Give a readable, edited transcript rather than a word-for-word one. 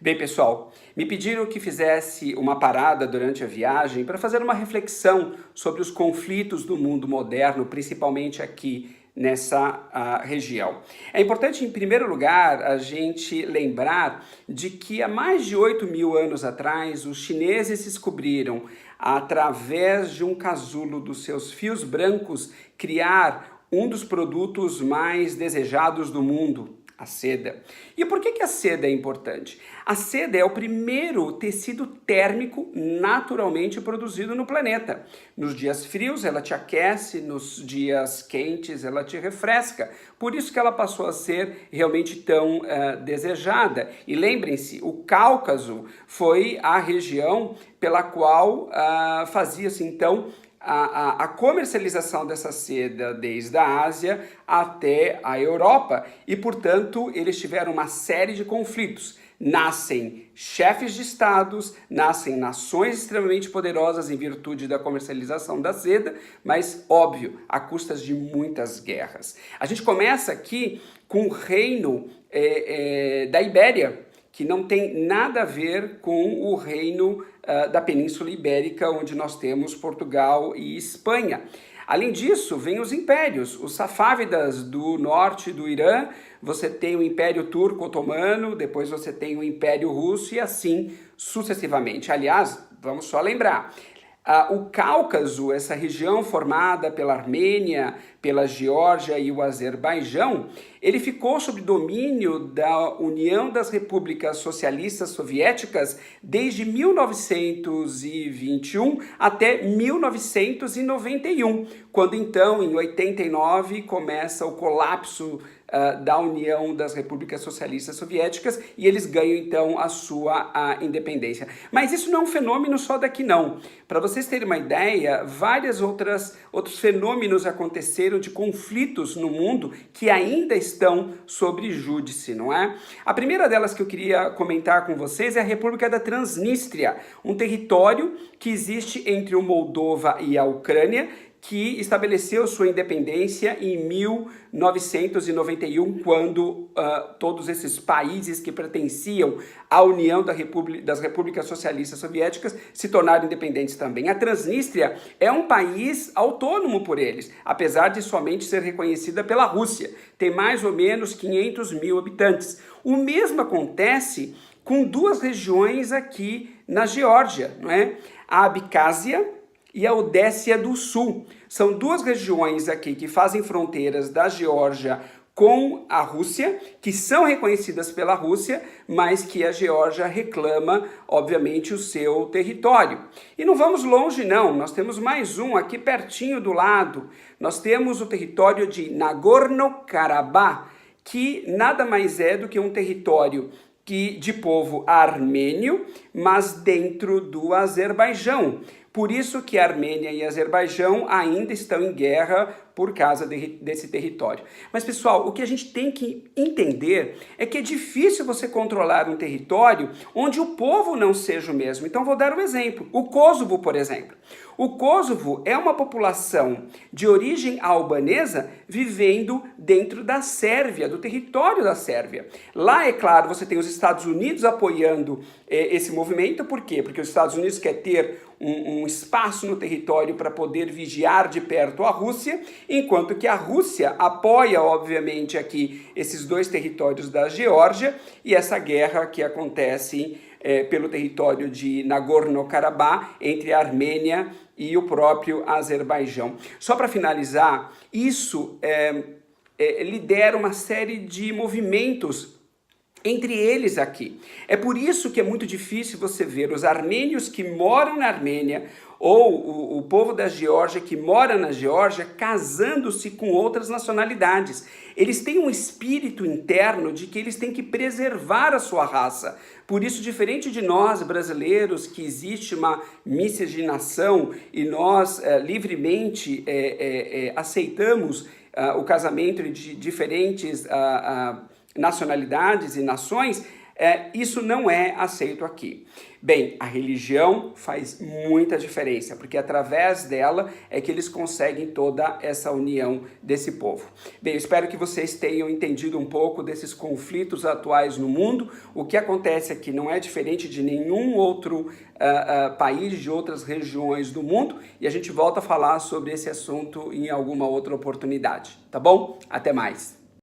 Bem, pessoal, me pediram que fizesse uma parada durante a viagem para fazer uma reflexão sobre os conflitos do mundo moderno, principalmente aqui nessa região. É importante, em primeiro lugar, a gente lembrar de que há mais de 8.000 anos atrás, os chineses descobriram, através de um casulo dos seus fios brancos, criar um dos produtos mais desejados do mundo, a seda. E por que a seda é importante? A seda é o primeiro tecido térmico naturalmente produzido no planeta. Nos dias frios ela te aquece, nos dias quentes ela te refresca. Por isso que ela passou a ser realmente tão desejada. E lembrem-se, o Cáucaso foi a região pela qual fazia-se então a comercialização dessa seda desde a Ásia até a Europa e, portanto, eles tiveram uma série de conflitos. Nascem chefes de estados, nascem nações extremamente poderosas em virtude da comercialização da seda, mas, óbvio, a custas de muitas guerras. A gente começa aqui com o reino da Ibéria, que não tem nada a ver com o reino da Península Ibérica, onde nós temos Portugal e Espanha. Além disso, vem os impérios, os safávidas do norte do Irã, você tem o Império Turco Otomano, depois você tem o Império Russo e assim sucessivamente. Aliás, vamos só lembrar, o Cáucaso, essa região formada pela Armênia, pela Geórgia e o Azerbaijão, ele ficou sob domínio da União das Repúblicas Socialistas Soviéticas desde 1921 até 1991, quando então, em 89, começa o colapso da União das Repúblicas Socialistas Soviéticas e eles ganham então a sua independência. Mas isso não é um fenômeno só daqui não. Para vocês terem uma ideia, outros fenômenos aconteceram de conflitos no mundo que ainda estão sob júdice, não é? A primeira delas que eu queria comentar com vocês é a República da Transnistria, um território que existe entre o Moldova e a Ucrânia, que estabeleceu sua independência em 1991, quando todos esses países que pertenciam à União das Repúblicas Socialistas Soviéticas se tornaram independentes também. A Transnistria é um país autônomo por eles, apesar de somente ser reconhecida pela Rússia. Tem mais ou menos 500 mil habitantes. O mesmo acontece com duas regiões aqui na Geórgia, não é? A Abcásia e a Odécia do Sul. São duas regiões aqui que fazem fronteiras da Geórgia com a Rússia, que são reconhecidas pela Rússia, mas que a Geórgia reclama, obviamente, o seu território. E não vamos longe, não. Nós temos mais um aqui pertinho do lado. Nós temos o território de Nagorno-Karabakh, que nada mais é do que um território de povo armênio, mas dentro do Azerbaijão. Por isso que a Armênia e a Azerbaijão ainda estão em guerra por causa desse território. Mas, pessoal, o que a gente tem que entender é que é difícil você controlar um território onde o povo não seja o mesmo. Então, vou dar um exemplo. O Kosovo, por exemplo. O Kosovo é uma população de origem albanesa vivendo dentro da Sérvia, do território da Sérvia. Lá, é claro, você tem os Estados Unidos apoiando esse movimento. Por quê? Porque os Estados Unidos quer ter um espaço no território para poder vigiar de perto a Rússia, enquanto que a Rússia apoia, obviamente, aqui esses dois territórios da Geórgia e essa guerra que acontece pelo território de Nagorno-Karabakh entre a Armênia e o próprio Azerbaijão. Só para finalizar, isso lidera uma série de movimentos entre eles aqui. É por isso que é muito difícil você ver os armênios que moram na Armênia ou o povo da Geórgia que mora na Geórgia casando-se com outras nacionalidades. Eles têm um espírito interno de que eles têm que preservar a sua raça. Por isso, diferente de nós brasileiros, que existe uma miscigenação e nós livremente aceitamos o casamento de diferentes nacionalidades e nações, isso não é aceito aqui. Bem, a religião faz muita diferença, porque através dela é que eles conseguem toda essa união desse povo. Bem, eu espero que vocês tenham entendido um pouco desses conflitos atuais no mundo. O que acontece aqui não é diferente de nenhum outro país, de outras regiões do mundo, e a gente volta a falar sobre esse assunto em alguma outra oportunidade, tá bom? Até mais!